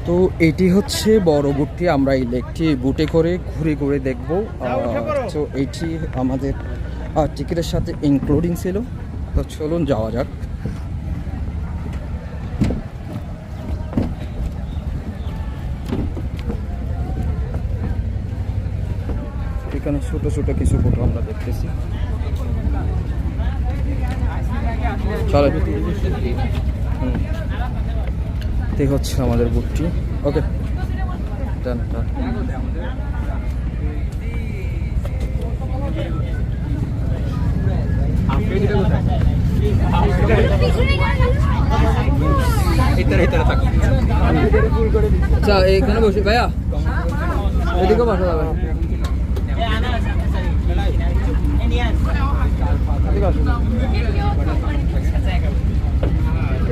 তো এটি হচ্ছে বড় বুটটি, আমরা এই লেকটি বুটে করে ঘুরে ঘুরে দেখব। তো এইটি আমাদের টিকিটের সাথে ইনক্লুডিং ছিল। তো চলুন যাওয়া যাক। এখানে ছোট ছোট কিছু বুট আমরা দেখতেছি। চলে এই হচ্ছে আমাদের বুটটি। ওকে, ডান ডান। আচ্ছা এইখানে বসে ভাইয়া, এদিকে বসা যাবে।